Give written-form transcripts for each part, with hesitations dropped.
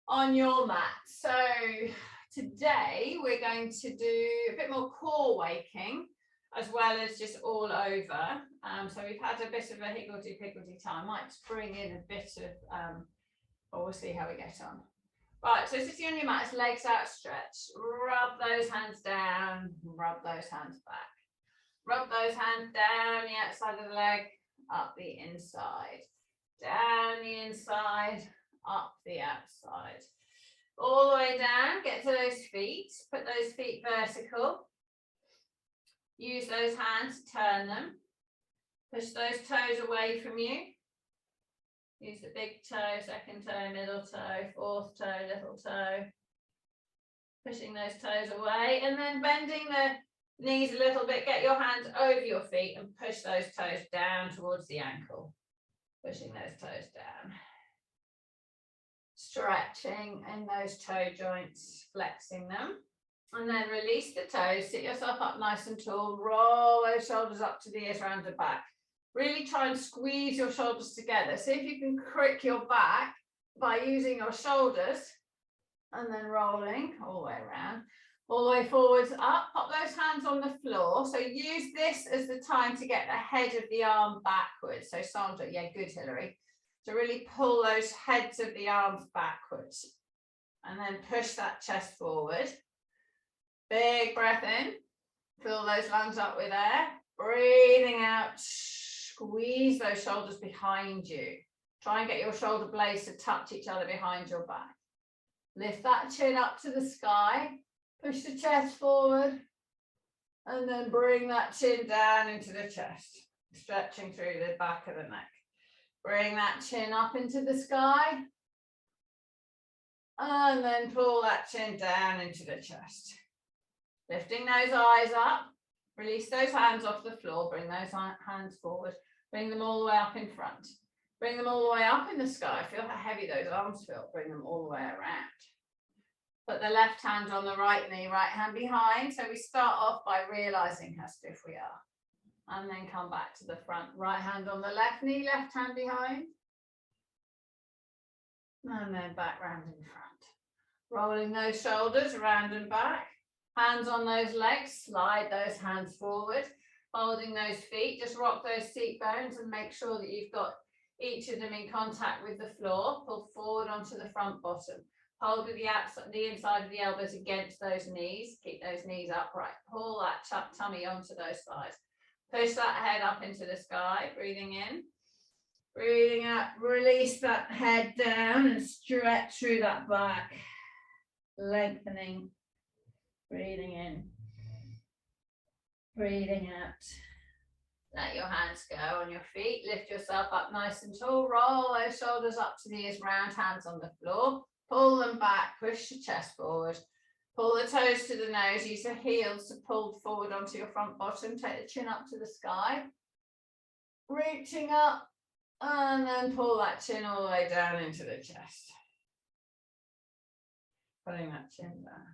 on your mat. So today we're going to do a bit more core waking as well as just all over. So we've had a bit of a higgledy-piggledy time. Might bring in a bit of, but we'll see how we get on. Right, so sitting on your mat, legs outstretched. Rub those hands down, rub those hands back. Rub those hands down the outside of the leg, up the inside. Down the inside, up the outside. All the way down, get to those feet. Put those feet vertical. Use those hands to turn them. Push those toes away from you. Use the big toe, second toe, middle toe, fourth toe, little toe. Pushing those toes away and then bending the knees a little bit. Get your hands over your feet and push those toes down towards the ankle. Pushing those toes down. Stretching in those toe joints, flexing them. And then release the toes, sit yourself up nice and tall, roll those shoulders up to the ears, round the back. Really try and squeeze your shoulders together. See if you can crick your back by using your shoulders and then rolling all the way around, all the way forwards up. Pop those hands on the floor. So use this as the time to get the head of the arm backwards. So Sandra, yeah, good, Hilary. So really pull those heads of the arms backwards and then push that chest forward. Big breath in, fill those lungs up with air, breathing out, squeeze those shoulders behind you. Try and get your shoulder blades to touch each other behind your back. Lift that chin up to the sky, push the chest forward, and then bring that chin down into the chest, stretching through the back of the neck. Bring that chin up into the sky, and then pull that chin down into the chest. Lifting those eyes up, release those hands off the floor, bring those hands forward, bring them all the way up in front. Bring them all the way up in the sky. Feel how heavy those arms feel. Bring them all the way around. Put the left hand on the right knee, right hand behind. So we start off by realizing how stiff we are. And then come back to the front. Right hand on the left knee, left hand behind. And then back round in front. Rolling those shoulders around and back. Hands on those legs, slide those hands forward. Holding those feet, just rock those seat bones and make sure that you've got each of them in contact with the floor. Pull forward onto the front bottom. Hold with the inside of the elbows against those knees. Keep those knees upright. Pull that tummy onto those thighs. Push that head up into the sky. Breathing in. Breathing out. Release that head down and stretch through that back. Lengthening. Breathing in. Breathing out. Let your hands go on your feet. Lift yourself up nice and tall. Roll those shoulders up to the ears, round hands on the floor. Pull them back. Push the chest forward. Pull the toes to the nose. Use the heels to pull forward onto your front bottom. Take the chin up to the sky. Reaching up. And then pull that chin all the way down into the chest. Pulling that chin down.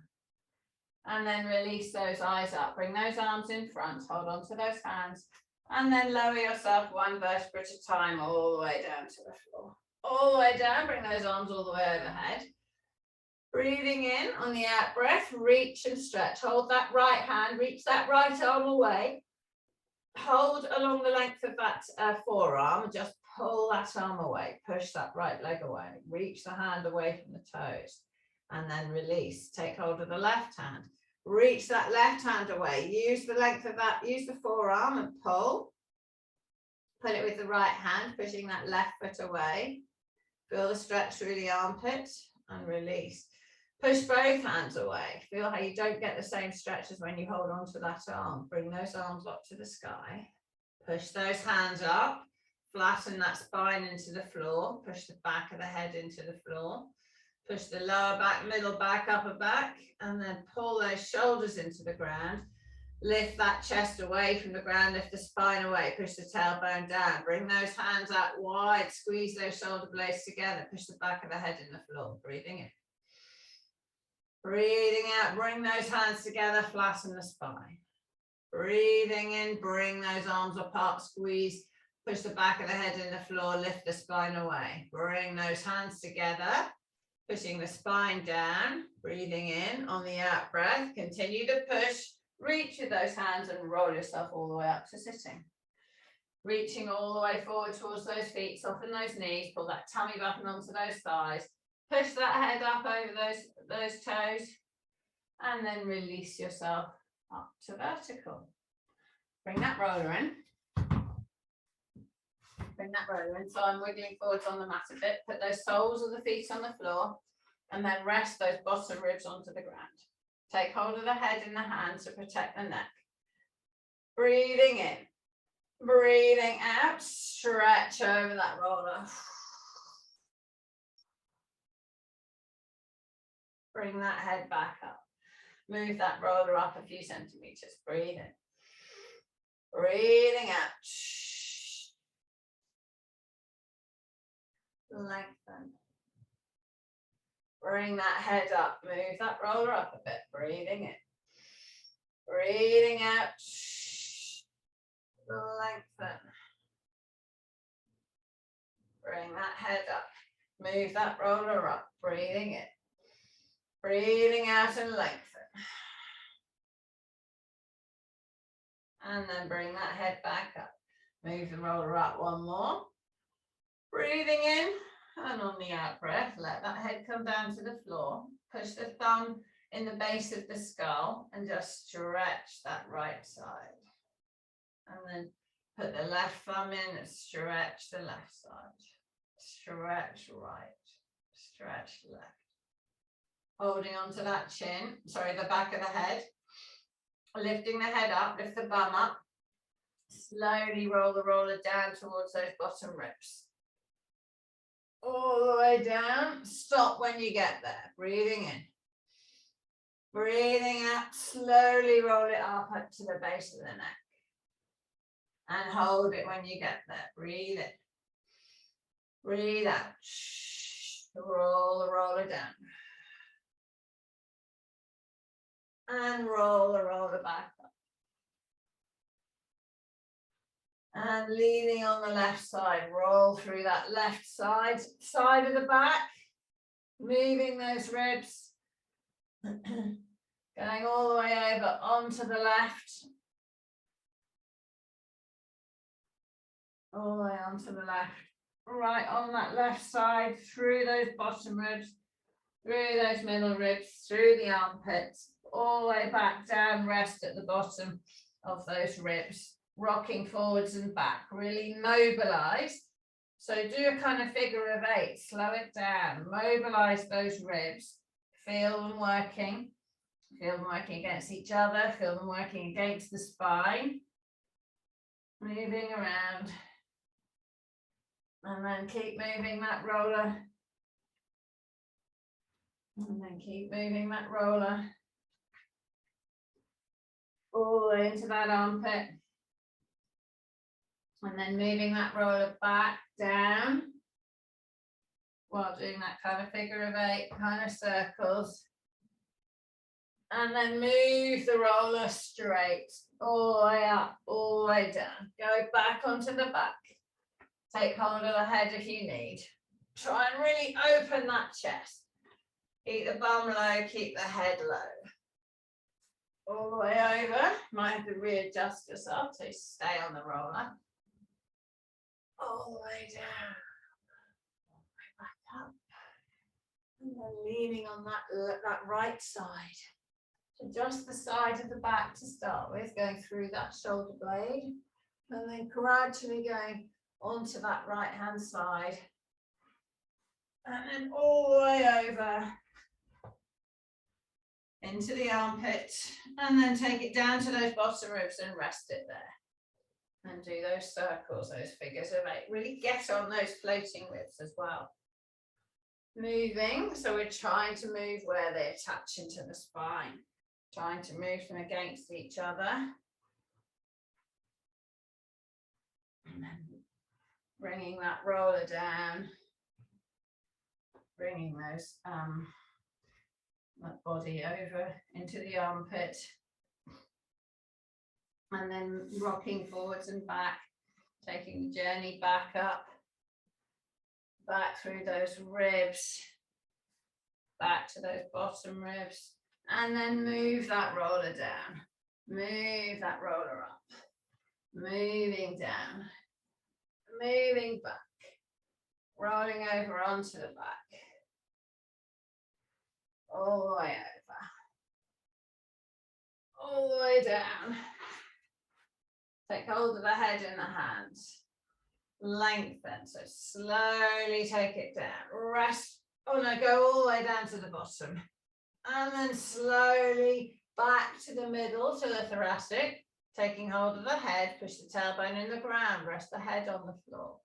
And then release those eyes up. Bring those arms in front. Hold on to those hands. And then lower yourself one vertebra at a time all the way down to the floor. All the way down. Bring those arms all the way overhead. Breathing in on the out breath. Reach and stretch. Hold that right hand. Reach that right arm away. Hold along the length of that forearm. Just pull that arm away. Push that right leg away. Reach the hand away from the toes. And then release. Take hold of the left hand. Reach that left hand away. Use the length of that, use the forearm and pull. Put it with the right hand, pushing that left foot away. Feel the stretch through the armpit and release. Push both hands away. Feel how you don't get the same stretch as when you hold on to that arm. Bring those arms up to the sky. Push those hands up. Flatten that spine into the floor. Push the back of the head into the floor. Push the lower back, middle back, upper back, and then pull those shoulders into the ground. Lift that chest away from the ground, lift the spine away, push the tailbone down. Bring those hands out wide, squeeze those shoulder blades together, push the back of the head in the floor. Breathing in. Breathing out, bring those hands together, flatten the spine. Breathing in, bring those arms apart, squeeze, push the back of the head in the floor, lift the spine away. Bring those hands together. Pushing the spine down, breathing in on the out breath. Continue to push, reach with those hands and roll yourself all the way up to sitting. Reaching all the way forward towards those feet, soften those knees, pull that tummy button onto those thighs, push that head up over those toes, and then release yourself up to vertical. Bring that roller in. Bring that roller in. So I'm wiggling forwards on the mat a bit. Put those soles of the feet on the floor, and then rest those bottom ribs onto the ground. Take hold of the head in the hands to protect the neck. Breathing in. Breathing out, stretch over that roller. Bring that head back up. Move that roller up a few centimeters. Breathe in. Breathing out. Lengthen. Bring that head up. Move that roller up a bit. Breathing in. Breathing out. Lengthen. Bring that head up. Move that roller up. Breathing in. Breathing out and lengthen. And then bring that head back up. Move the roller up one more. Breathing in. And on the out breath, let that head come down to the floor. Push the thumb in the base of the skull and just stretch that right side. And then put the left thumb in and stretch the left side. Stretch right, stretch left. Holding onto that chin, sorry, the back of the head. Lifting the head up, lift the bum up. Slowly roll the roller down towards those bottom ribs. All the way down, stop when you get there. Breathing in. Breathing out, slowly roll it up to the base of the neck. And hold it when you get there. Breathe in. Breathe out. Roll the roller down. And roll the roller back up. And leaning on the left side, roll through that left side of the back. Moving those ribs. Going all the way over onto the left. All the way onto the left. Right on that left side, through those bottom ribs, through those middle ribs, through the armpits, all the way back down, rest at the bottom of those ribs, rocking forwards and back, really mobilize. So do a kind of figure of 8, slow it down, mobilize those ribs, feel them working against each other, feel them working against the spine, moving around. And then keep moving that roller. And then keep moving that roller. All the way into that armpit. And then moving that roller back down. While doing that kind of figure of 8, kind of circles. And then move the roller straight. All the way up, all the way down. Go back onto the back. Take hold of the head if you need. Try and really open that chest. Keep the bum low, keep the head low. All the way over. Might have to readjust yourself to stay on the roller. All the way down. All the way back up. And then leaning on that right side. So just the side of the back to start with, going through that shoulder blade. And then gradually going onto that right hand side, and then all the way over into the armpit, and then take it down to those bottom ribs and rest it there, and do those circles, those figures of 8. Really get on those floating ribs as well. Moving, so we're trying to move where they attach into the spine, trying to move them against each other, and then bringing that roller down, bringing those that body over into the armpit, and then rocking forwards and back, taking the journey back up, back through those ribs, back to those bottom ribs, and then move that roller down. Move that roller up. Moving down. Moving back. Rolling over onto the back. All the way over. All the way down. Take hold of the head in the hands. Lengthen, so slowly take it down. Rest. Oh no, go all the way down to the bottom. And then slowly back to the middle, to the thoracic. Taking hold of the head, push the tailbone in the ground, rest the head on the floor.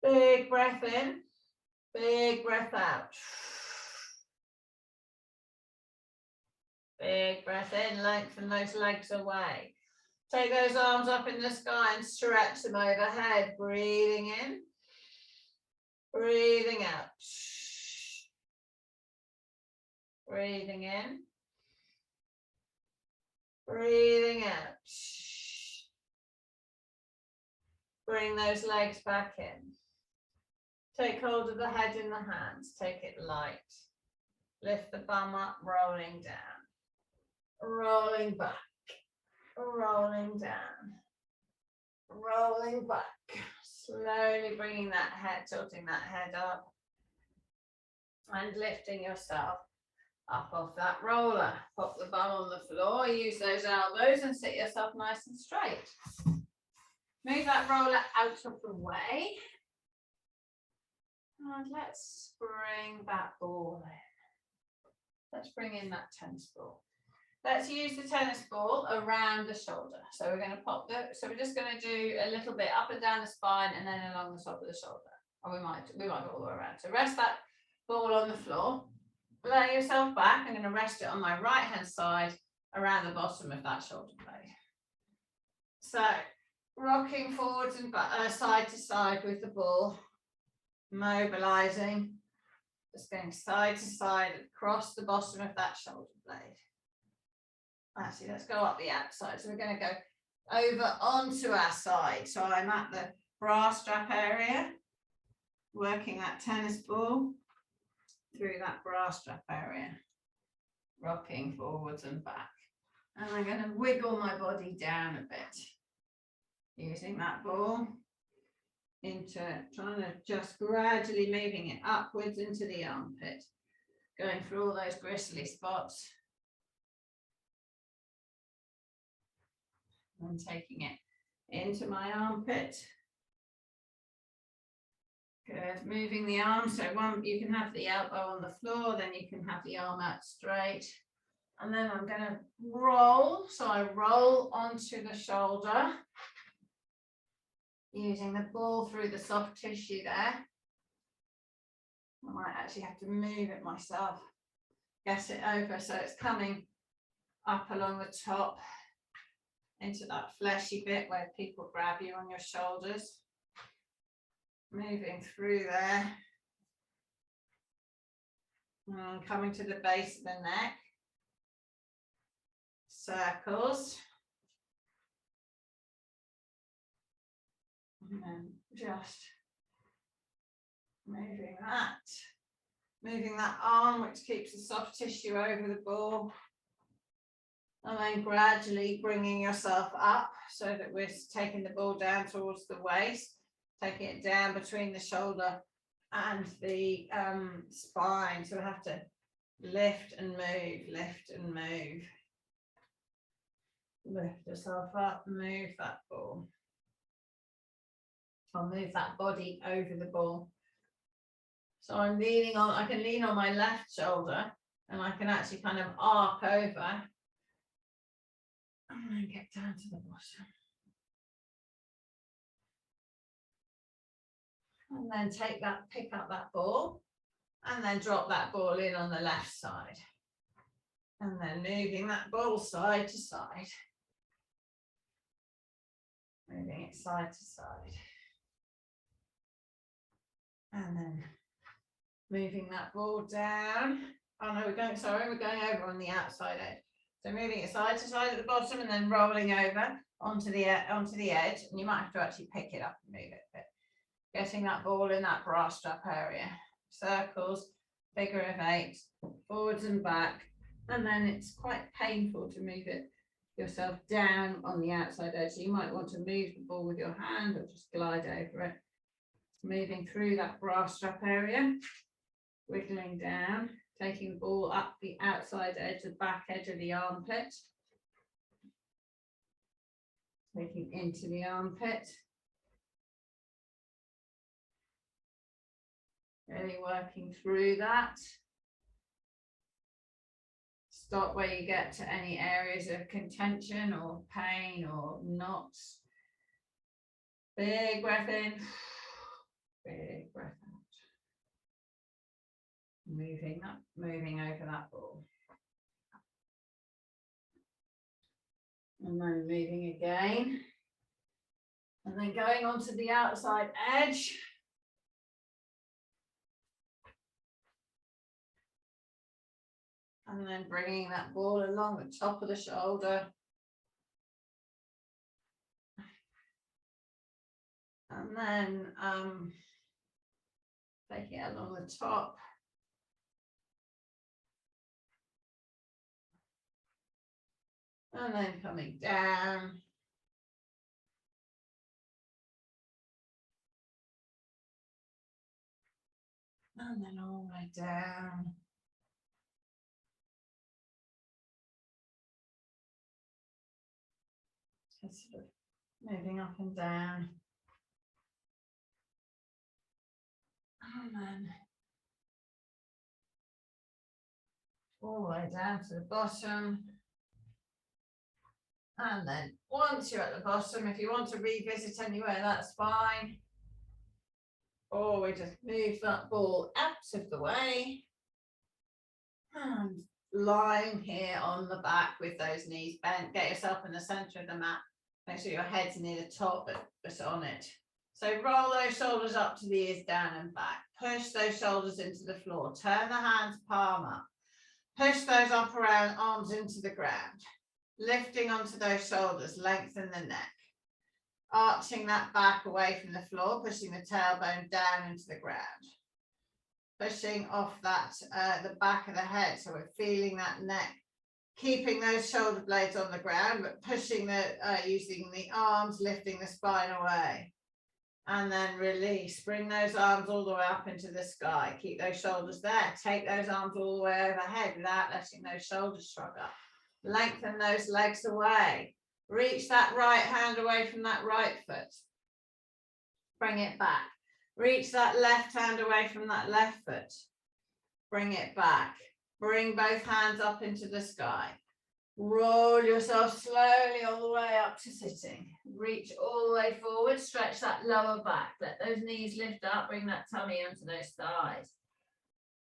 Big breath in, big breath out. Big breath in, lengthen those legs away. Take those arms up in the sky and stretch them overhead. Breathing in, breathing out. Breathing in, breathing out. Bring those legs back in. Take hold of the head in the hands. Take it light. Lift the bum up, rolling down. Rolling back. Rolling down. Rolling back. Slowly bringing that head, tilting that head up. And lifting yourself up off that roller. Pop the bum on the floor. Use those elbows and sit yourself nice and straight. Move that roller out of the way. And let's bring that ball in. Let's bring in that tennis ball. Let's use the tennis ball around the shoulder. So we're going to pop so we're just going to do a little bit up and down the spine and then along the top of the shoulder. Or we might go all the way around. So rest that ball on the floor. Lay yourself back. I'm going to rest it on my right hand side around the bottom of that shoulder blade. So rocking forwards and back, side to side with the ball, mobilizing, just going side to side across the bottom of that shoulder blade. Actually, let's go up the outside. So we're going to go over onto our side. So I'm at the bra strap area, working that tennis ball through that bra strap area, rocking forwards and back. And I'm going to wiggle my body down a bit. Using that ball into trying to just gradually moving it upwards into the armpit, going through all those gristly spots and taking it into my armpit. Good, moving the arm. So you can have the elbow on the floor, then you can have the arm out straight. And then I'm going to roll. So I roll onto the shoulder. Using the ball through the soft tissue there. I might actually have to move it myself. Get it over so it's coming up along the top into that fleshy bit where people grab you on your shoulders. Moving through there. And coming to the base of the neck. Circles. And then just moving that arm, which keeps the soft tissue over the ball. And then gradually bringing yourself up so that we're taking the ball down towards the waist, taking it down between the shoulder and the spine. So we have to lift and move, lift and move. Lift yourself up, move that ball. I'll move that body over the ball. So I'm leaning on, I can lean on my left shoulder and I can actually kind of arc over and then get down to the bottom. And then pick up that ball and then drop that ball in on the left side. And then moving that ball side to side. Moving it side to side. And then moving that ball down. Oh no, we're going over on the outside edge. So moving it side to side at the bottom and then rolling over onto the edge. And you might have to actually pick it up and move it a bit. Getting that ball in that bra strap area. Circles, figure of 8, forwards and back, and then it's quite painful to move it yourself down on the outside edge. So you might want to move the ball with your hand or just glide over it. Moving through that bra strap area, wiggling down, taking the ball up the outside edge, the back edge of the armpit, taking into the armpit. Really working through that. Stop where you get to any areas of contention or pain or knots. Big breath in, big breath out. Moving up, moving over that ball. And then moving again. And then going onto the outside edge. And then bringing that ball along the top of the shoulder. And then taking it along the top. And then coming down. And then all the way down. Just sort of moving up and down. And then all the way down to the bottom. And then once you're at the bottom, if you want to revisit anywhere, that's fine. Or we just move that ball out of the way. And lying here on the back with those knees bent, get yourself in the center of the mat. Make sure your head's near the top, but on it. So roll those shoulders up to the ears, down and back. Push those shoulders into the floor. Turn the hands palm up. Push those upper arms into the ground. Lifting onto those shoulders, lengthen the neck. Arching that back away from the floor, pushing the tailbone down into the ground. Pushing off that, the back of the head, so we're feeling that neck. Keeping those shoulder blades on the ground, but pushing using the arms, lifting the spine away. And then release, bring those arms all the way up into the sky. Keep those shoulders there. Take those arms all the way overhead without letting those shoulders shrug up. Lengthen those legs away. Reach that right hand away from that right foot. Bring it back. Reach that left hand away from that left foot. Bring it back. Bring both hands up into the sky. Roll yourself slowly all the way up to sitting. Reach all the way forward, stretch that lower back. Let those knees lift up, bring that tummy onto those thighs.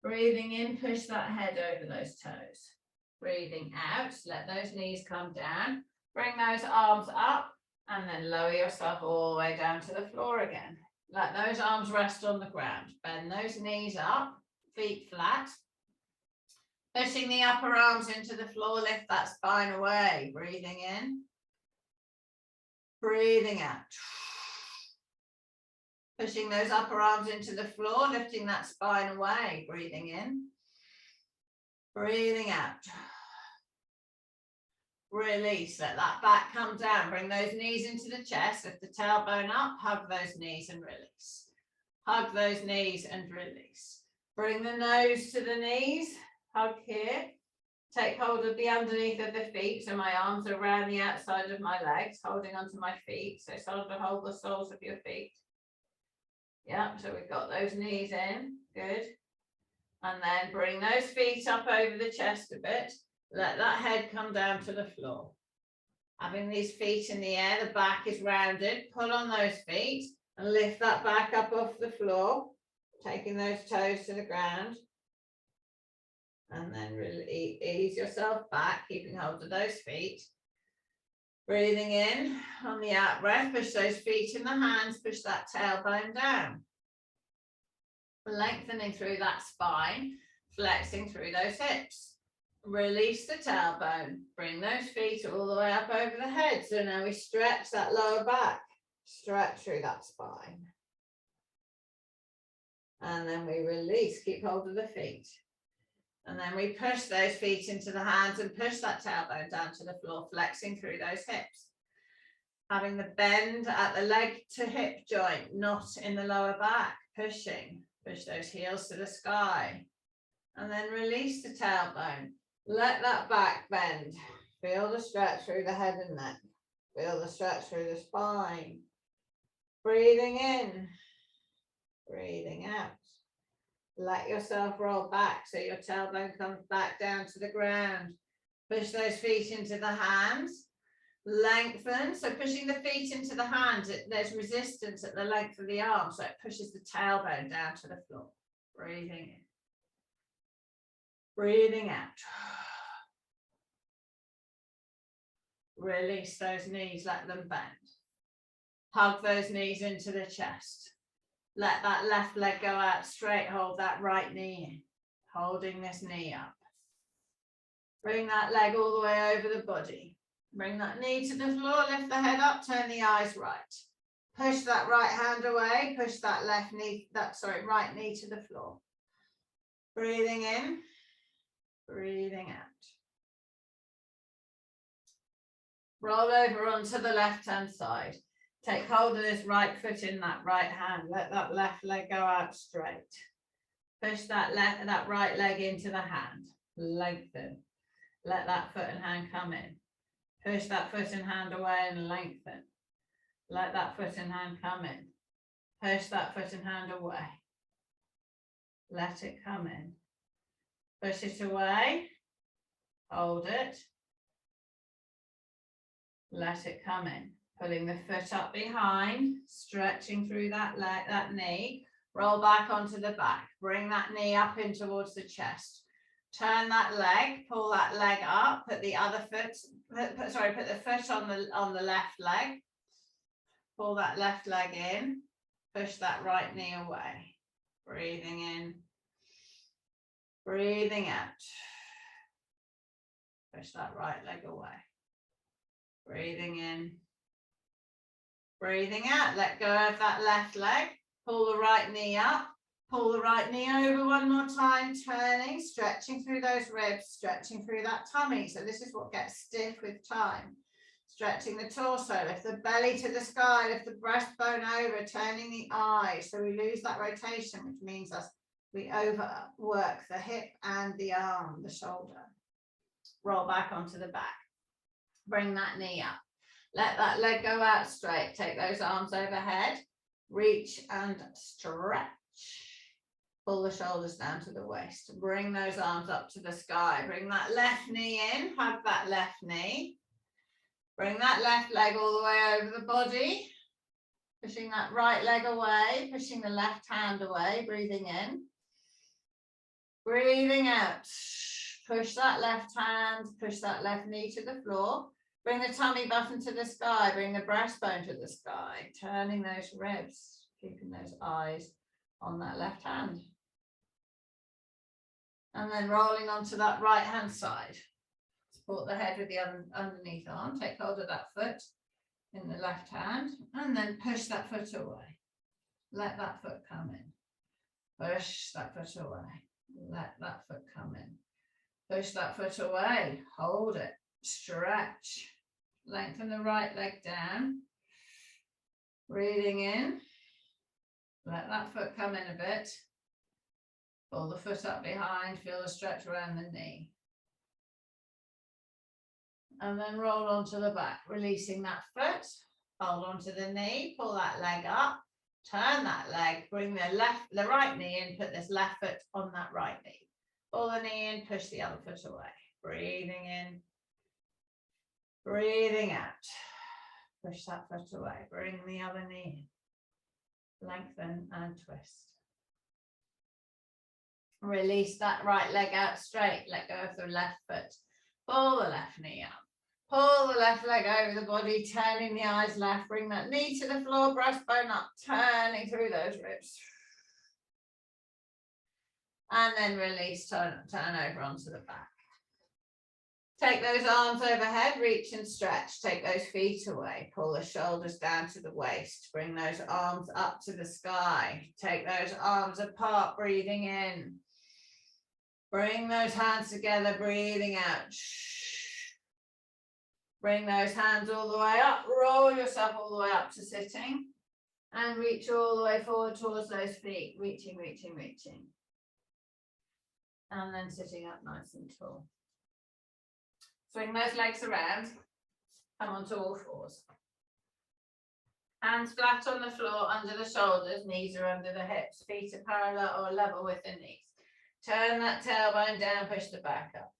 Breathing in, push that head over those toes. Breathing out, let those knees come down. Bring those arms up and then lower yourself all the way down to the floor again. Let those arms rest on the ground. Bend those knees up, feet flat. Pushing the upper arms into the floor, lift that spine away. Breathing in. Breathing out. Pushing those upper arms into the floor, lifting that spine away. Breathing in. Breathing out. Release, let that back come down. Bring those knees into the chest, lift the tailbone up, hug those knees and release. Hug those knees and release. Bring the nose to the knees. Hug here. Take hold of the underneath of the feet. So my arms are around the outside of my legs, holding onto my feet. So start to hold the soles of your feet. Yeah, so we've got those knees in. Good. And then bring those feet up over the chest a bit. Let that head come down to the floor. Having these feet in the air, the back is rounded. Pull on those feet and lift that back up off the floor. Taking those toes to the ground. And then really ease yourself back, keeping hold of those feet. Breathing in on the out breath, push those feet in the hands, push that tailbone down. Lengthening through that spine, flexing through those hips. Release the tailbone, bring those feet all the way up over the head. So now we stretch that lower back, stretch through that spine. And then we release, keep hold of the feet. And then we push those feet into the hands and push that tailbone down to the floor, flexing through those hips. Having the bend at the leg to hip joint, not in the lower back, pushing. Push those heels to the sky. And then release the tailbone. Let that back bend. Feel the stretch through the head and neck. Feel the stretch through the spine. Breathing in. Breathing out. Let yourself roll back so your tailbone comes back down to the ground. Push those feet into the hands. Lengthen. So pushing the feet into the hands, there's resistance at the length of the arm, so it pushes the tailbone down to the floor. Breathing in. Breathing out. Release those knees, let them bend. Hug those knees into the chest. Let that left leg go out straight, hold that right knee in, holding this knee up. Bring that leg all the way over the body. Bring that knee to the floor, lift the head up, turn the eyes right. Push that right hand away, push that right knee to the floor. Breathing in, breathing out. Roll over onto the left-hand side. Take hold of this right foot in that right hand. Let that left leg go out straight. Push that right leg into the hand. Lengthen. Let that foot and hand come in. Push that foot and hand away and lengthen. Let that foot and hand come in. Push that foot and hand away. Let it come in. Push it away. Hold it. Let it come in. Pulling the foot up behind, stretching through that leg, that knee. Roll back onto the back. Bring that knee up in towards the chest. Turn that leg, pull that leg up, put the other foot, put the foot on the left leg. Pull that left leg in. Push that right knee away. Breathing in. Breathing out. Push that right leg away. Breathing in. Breathing out. Let go of that left leg. Pull the right knee up. Pull the right knee over one more time, turning, stretching through those ribs, stretching through that tummy. So this is what gets stiff with time. Stretching the torso, lift the belly to the sky, lift the breastbone over, turning the eyes. So we lose that rotation, which means we overwork the hip and the arm, the shoulder. Roll back onto the back. Bring that knee up. Let that leg go out straight. Take those arms overhead. Reach and stretch. Pull the shoulders down to the waist. Bring those arms up to the sky. Bring that left knee in. Hug that left knee. Bring that left leg all the way over the body. Pushing that right leg away. Pushing the left hand away. Breathing in. Breathing out. Push that left hand. Push that left knee to the floor. Bring the tummy button to the sky. Bring the breastbone to the sky. Turning those ribs. Keeping those eyes on that left hand. And then rolling onto that right hand side. Support the head with the underneath arm. Take hold of that foot in the left hand. And then push that foot away. Let that foot come in. Push that foot away. Let that foot come in. Push that foot away. Hold it. Stretch. Lengthen the right leg down. Breathing in. Let that foot come in a bit. Pull the foot up behind. Feel the stretch around the knee. And then roll onto the back, releasing that foot. Hold onto the knee. Pull that leg up. Turn that leg. Bring the right knee in. Put this left foot on that right knee. Pull the knee in. Push the other foot away. Breathing in. Breathing out. Push that foot away. Bring the other knee in. Lengthen and twist. Release that right leg out straight. Let go of the left foot. Pull the left knee up. Pull the left leg over the body, turning the eyes left. Bring that knee to the floor, breastbone up, turning through those ribs. And then release, turn over onto the back. Take those arms overhead, reach and stretch. Take those feet away. Pull the shoulders down to the waist. Bring those arms up to the sky. Take those arms apart, breathing in. Bring those hands together, breathing out. Bring those hands all the way up, roll yourself all the way up to sitting and reach all the way forward towards those feet, reaching, reaching, reaching. And then sitting up nice and tall. Swing those legs around, come onto all fours. Hands flat on the floor, under the shoulders, knees are under the hips, feet are parallel or level with the knees. Turn that tailbone down, push the back up.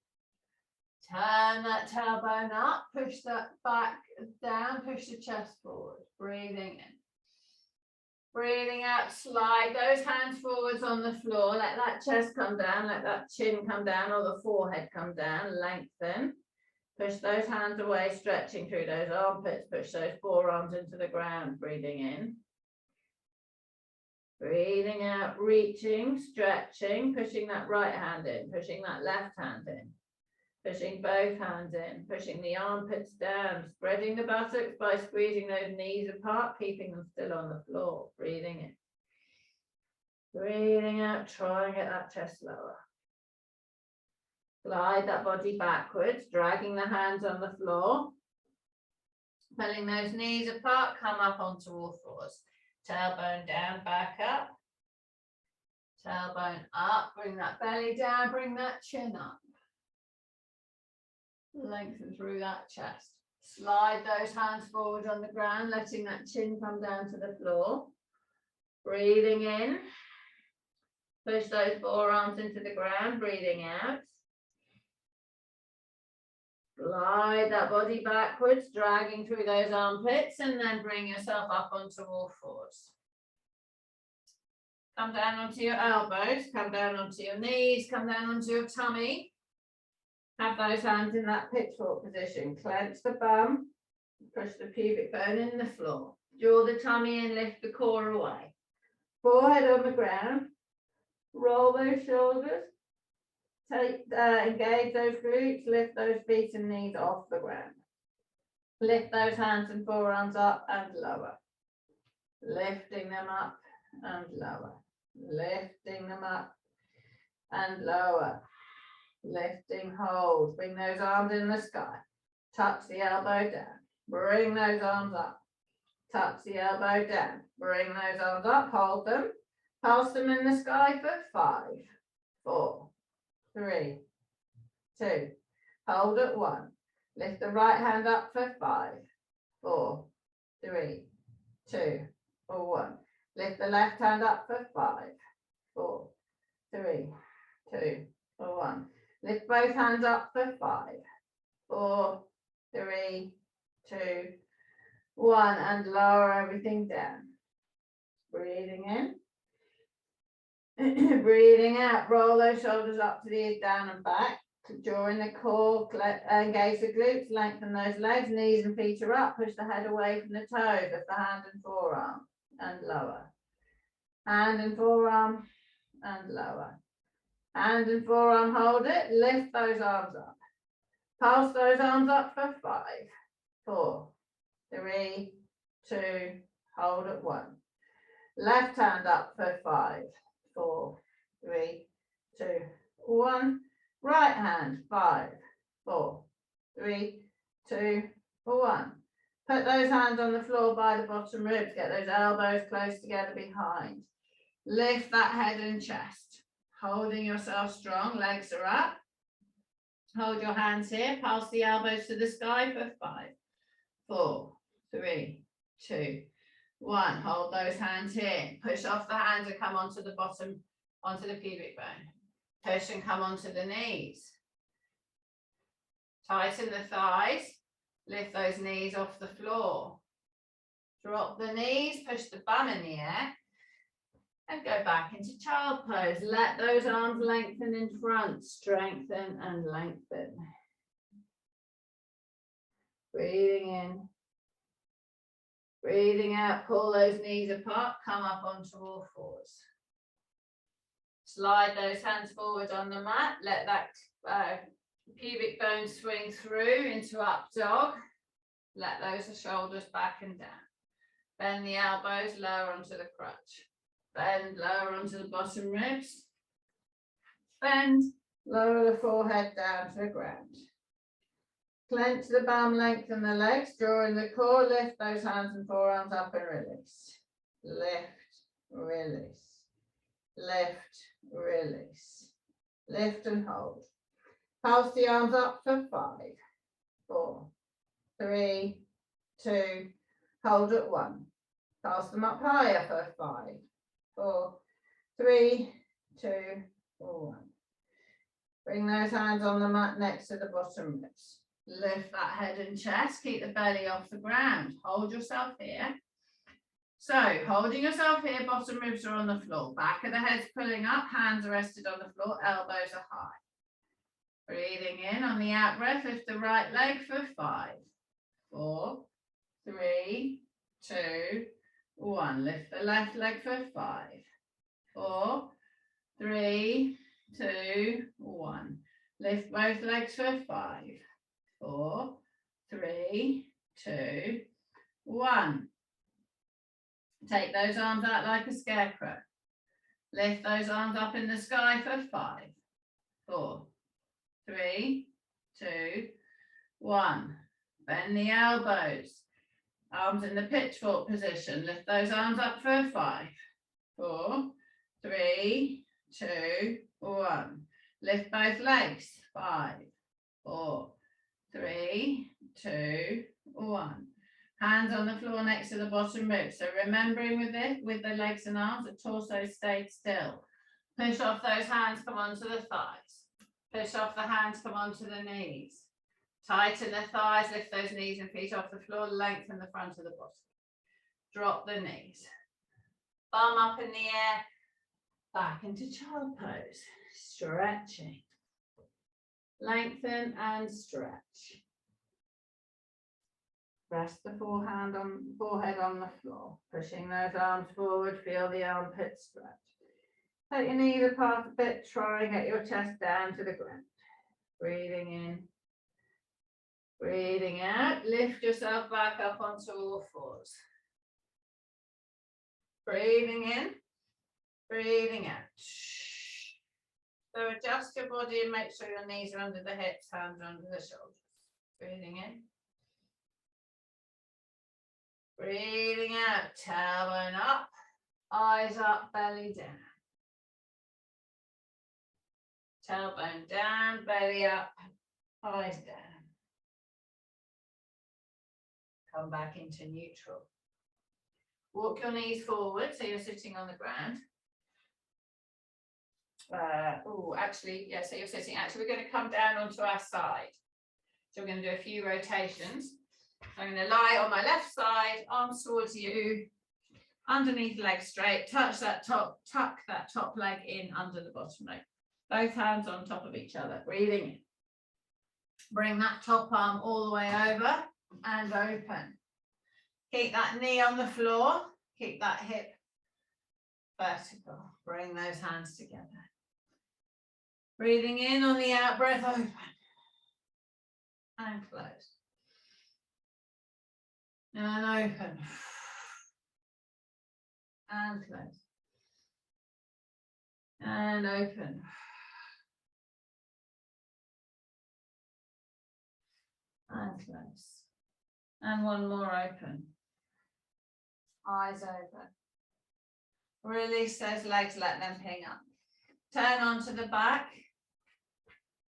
Turn that tailbone up, push that back down, push the chest forward, breathing in. Breathing out, slide those hands forwards on the floor, let that chest come down, let that chin come down or the forehead come down, lengthen. Push those hands away, stretching through those armpits, push those forearms into the ground, breathing in. Breathing out, reaching, stretching, pushing that right hand in, pushing that left hand in. Pushing both hands in, pushing the armpits down, spreading the buttocks by squeezing those knees apart, keeping them still on the floor, breathing in. Breathing out, try and get that chest lower. Glide that body backwards, dragging the hands on the floor. Pulling those knees apart, come up onto all fours. Tailbone down, back up. Tailbone up, bring that belly down, bring that chin up. Lengthen through that chest. Slide those hands forward on the ground, letting that chin come down to the floor. Breathing in. Push those forearms into the ground, breathing out. Glide that body backwards, dragging through those armpits, and then bring yourself up onto all fours. Come down onto your elbows, come down onto your knees, come down onto your tummy. Have those hands in that pitchfork position. Clench the bum, push the pubic bone in the floor. Draw the tummy in, lift the core away. Forehead on the ground. Roll those shoulders. Engage those glutes, lift those feet and knees off the ground. Lift those hands and forearms up and lower. Lifting them up and lower. Lifting them up and lower. Lifting, hold. Bring those arms in the sky. Touch the elbow down. Bring those arms up. Touch the elbow down. Bring those arms up. Hold them. Pulse them in the sky for 5, 4, 3, 2. Hold at 1. Lift the right hand up for 5, 4, 3, 2, or 1. Lift the left hand up for 5, 4, 3, 2, or 1. Lift both hands up for 5, 4, 3, 2, 1, and lower everything down. Breathing in. Breathing out, roll those shoulders up to the ears, down and back. Drawing the core, engage the glutes, lengthen those legs, knees and feet are up. Push the head away from the toes of the hand and forearm and lower. Hand and forearm and lower. Hand and forearm, hold it, lift those arms up. Pulse those arms up for 5, 4, 3, 2, hold at 1. Left hand up for 5, 4, 3, 2, 1. Right hand, 5, 4, 3, 2, 1. Put those hands on the floor by the bottom ribs. Get those elbows close together behind. Lift that head and chest. Holding yourself strong, legs are up. Hold your hands here, pass the elbows to the sky for 5, 4, 3, 2, 1. Hold those hands here. Push off the hands and come onto the bottom, onto the pubic bone. Push and come onto the knees. Tighten the thighs. Lift those knees off the floor. Drop the knees, push the bum in the air. And go back into child pose. Let those arms lengthen in front. Strengthen and lengthen. Breathing in. Breathing out. Pull those knees apart. Come up onto all fours. Slide those hands forward on the mat. Let that pubic bone swing through into up dog. Let those shoulders back and down. Bend the elbows lower onto the crutch. Bend lower onto the bottom ribs. Bend Lower the forehead down to the ground. Clench the bum, lengthen the legs, draw in the core, lift those hands and forearms up and release. Lift, release. Lift, release. Lift and hold. Pulse the arms up for 5, 4, 3, 2, hold at 1. Pass them up higher for 5, 4, 3, 2, 1. Bring those hands on the mat next to the bottom ribs. Lift that head and chest, keep the belly off the ground. Hold yourself here. So, holding yourself here, bottom ribs are on the floor. Back of the head's pulling up, hands are rested on the floor, elbows are high. Breathing in on the out breath, lift the right leg for 5, 4, 3, 2, 1. Lift the left leg for 5, 4, 3, 2, 1. Lift both legs for 5, 4, 3, 2, 1. Take those arms out like a scarecrow. Lift those arms up in the sky for 5, 4, 3, 2, 1. Bend the elbows. Arms in the pitchfork position. Lift those arms up for 5, 4, 3, 2, 1. Lift both legs. 5, 4, 3, 2, 1. Hands on the floor next to the bottom rib. So remembering with the legs and arms, the torso stayed still. Push off those hands, come onto the thighs. Push off the hands, come onto the knees. Tighten the thighs, lift those knees and feet off the floor, lengthen the front of the body. Drop the knees. Bum up in the air, back into child pose. Stretching. Lengthen and stretch. Rest the forehead on the floor. Pushing those arms forward, feel the armpits stretch. Take your knees apart a bit, try and get your chest down to the ground. Breathing in. Breathing out, lift yourself back up onto all fours. Breathing in, breathing out. So adjust your body and make sure your knees are under the hips, hands are under the shoulders. Breathing in. Breathing out, tailbone up, eyes up, belly down. Tailbone down, belly up, eyes down. Come back into neutral. Walk your knees forward so you're sitting on the ground. So you're sitting. Actually, we're going to come down onto our side. So we're going to do a few rotations. I'm going to lie on my left side, arms towards you, underneath leg straight, tuck that top leg in under the bottom leg. Both hands on top of each other, breathing in. Bring that top arm all the way over and open. Keep that knee on the floor, keep that hip vertical. Bring those hands together. Breathing in on the out breath, open and close. And open and close and open and close and one more open, eyes open. Release those legs, let them ping up. Turn onto the back,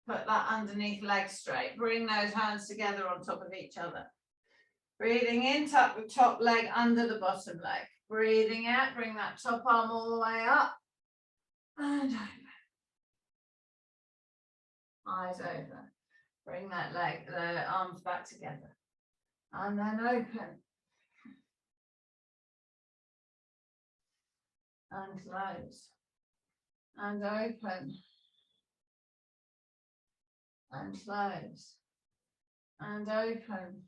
put that underneath leg straight. Bring those hands together on top of each other. Breathing in, tuck the top leg under the bottom leg. Breathing out, bring that top arm all the way up and over. Eyes over. Bring that leg, the arms back together. And then open. And close. And open. And close. And open.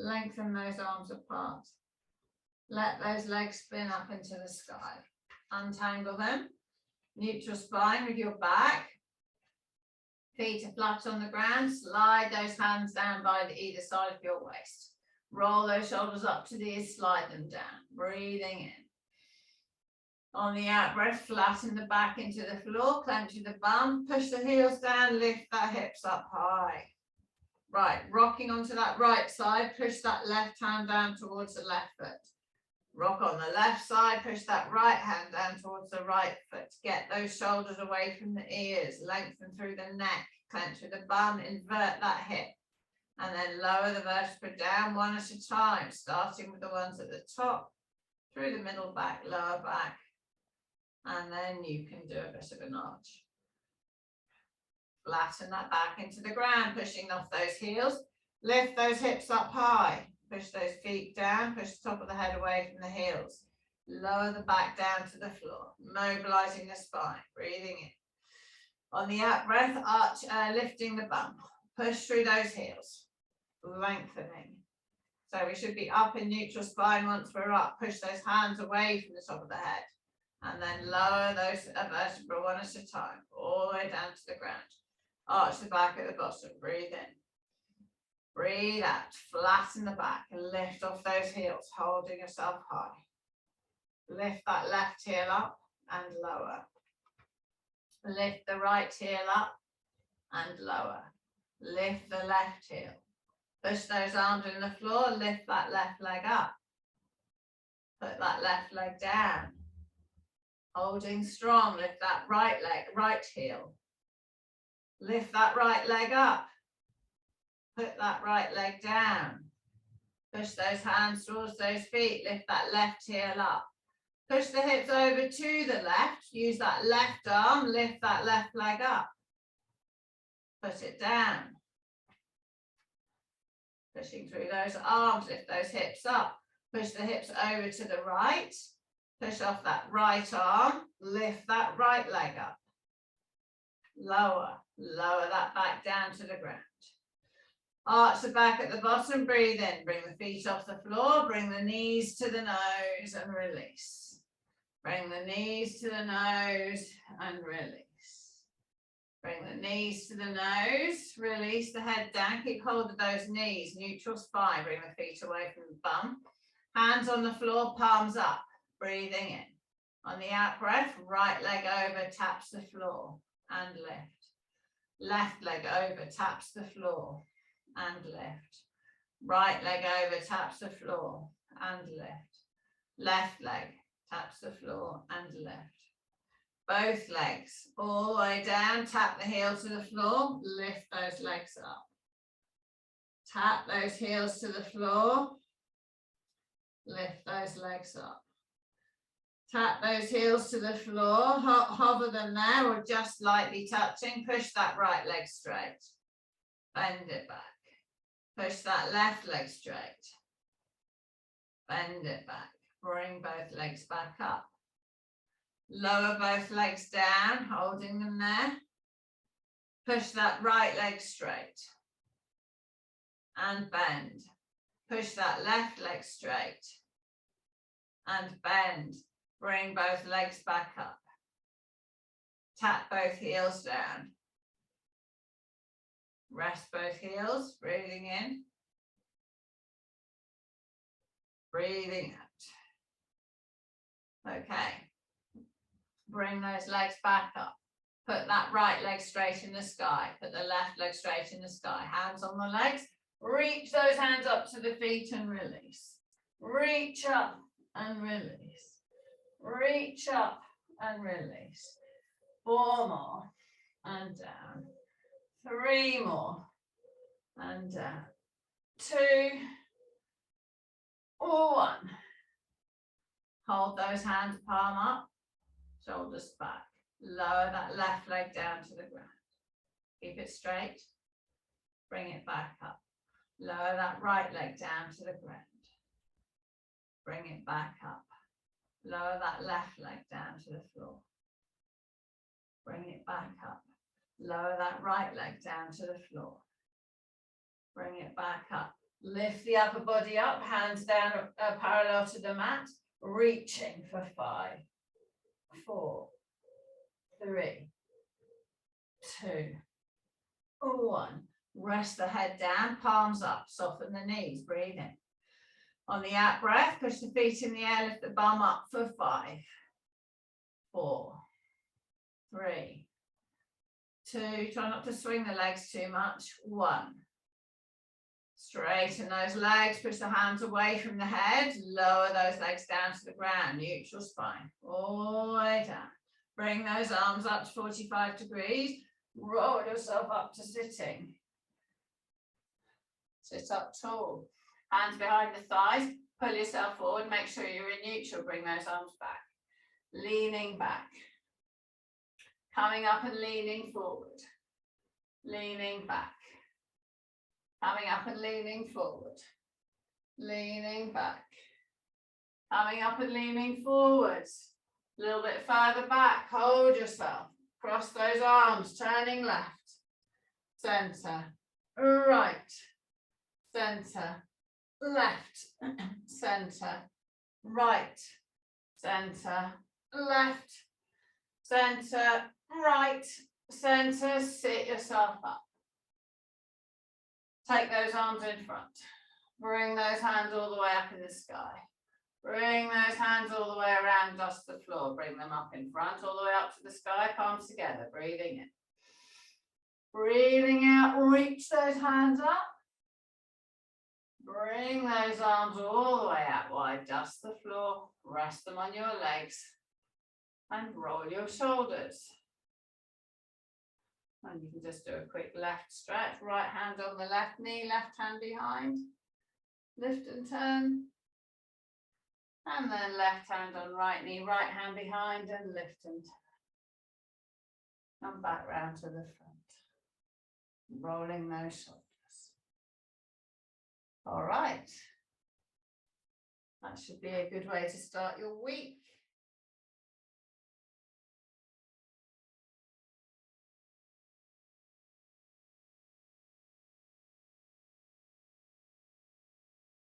Lengthen those arms apart. Let those legs spin up into the sky. Untangle them. Neutral spine with your back. Feet are flat on the ground. Slide those hands down by either side of your waist. Roll those shoulders up to the ears, slide them down. Breathing in. On the out breath, flatten the back into the floor, clench the bum, push the heels down, lift that hips up high. Right, rocking onto that right side, push that left hand down towards the left foot. Rock on the left side, push that right hand down towards the right foot. Get those shoulders away from the ears, lengthen through the neck, clench with the bum, invert that hip. And then lower the vertebra down one at a time, starting with the ones at the top, through the middle back, lower back. And then you can do a bit of an arch. Flatten that back into the ground, pushing off those heels. Lift those hips up high. Push those feet down, push the top of the head away from the heels. Lower the back down to the floor, mobilizing the spine, breathing in. On the out breath, arch, lifting the bum. Push through those heels, lengthening. So we should be up in neutral spine once we're up. Push those hands away from the top of the head. And then lower those vertebrae one at a time, all the way down to the ground. Arch the back at the bottom, breathe in. Breathe out, flatten the back and lift off those heels, holding yourself high. Lift that left heel up and lower. Lift the right heel up and lower. Lift the left heel. Push those arms in the floor, lift that left leg up. Put that left leg down. Holding strong, lift that right leg, right heel. Lift that right leg up. Put that right leg down. Push those hands towards those feet. Lift that left heel up. Push the hips over to the left. Use that left arm. Lift that left leg up. Put it down. Pushing through those arms. Lift those hips up. Push the hips over to the right. Push off that right arm. Lift that right leg up. Lower. Lower that back down to the ground. Arch the back at the bottom, breathe in, bring the feet off the floor, bring the knees to the nose and release. Bring the knees to the nose and release. Bring the knees to the nose, release the head down, keep hold of those knees, neutral spine, bring the feet away from the bum. Hands on the floor, palms up, breathing in. On the out breath, right leg over, taps the floor and lift. Left leg over, taps the floor and lift. Right leg over, taps the floor and lift. Left leg taps the floor and lift. Both legs all the way down, tap the heel to the floor, lift those legs up. Tap those heels to the floor, lift those legs up. Tap those heels to the floor, hover them there or just lightly touching, push that right leg straight. Bend it back. Push that left leg straight. Bend it back. Bring both legs back up. Lower both legs down, holding them there. Push that right leg straight. And bend. Push that left leg straight. And bend. Bring both legs back up. Tap both heels down. Rest both heels, breathing in. Breathing out. Okay. Bring those legs back up. Put that right leg straight in the sky. Put the left leg straight in the sky. Hands on the legs. Reach those hands up to the feet and release. Reach up and release. Reach up and release. 4 more and down. 3 more and down. 2 or 1. Hold those hands palm up, shoulders back. Lower that left leg down to the ground. Keep it straight. Bring it back up. Lower that right leg down to the ground. Bring it back up. Lower that left leg down to the floor. Bring it back up. Lower that right leg down to the floor. Bring it back up. Lift the upper body up, hands down parallel to the mat. Reaching for 5, 4, 3, 2, 1. Rest the head down, palms up, soften the knees, breathe in. On the out breath, push the feet in the air, lift the bum up for 5, 4, 3, 2, try not to swing the legs too much, 1. Straighten those legs, push the hands away from the head, lower those legs down to the ground, neutral spine, all the way down. Bring those arms up to 45 degrees, roll yourself up to sitting. Sit up tall, hands behind the thighs, pull yourself forward, make sure you're in neutral, bring those arms back. Leaning back, coming up and leaning forward, leaning back, coming up and leaning forward, leaning back, coming up and leaning forwards, a little bit further back, hold yourself, cross those arms, turning left, center, right, center, left, center, right, center, left, center, right, center, sit yourself up. Take those arms in front. Bring those hands all the way up in the sky. Bring those hands all the way around, dust the floor. Bring them up in front, all the way up to the sky, palms together, breathing in. Breathing out, reach those hands up. Bring those arms all the way out wide, dust the floor, rest them on your legs, and roll your shoulders. And you can just do a quick left stretch, right hand on the left knee, left hand behind. Lift and turn. And then left hand on right knee, right hand behind, and lift and turn. Come back round to the front. Rolling those shoulders. All right. That should be a good way to start your week.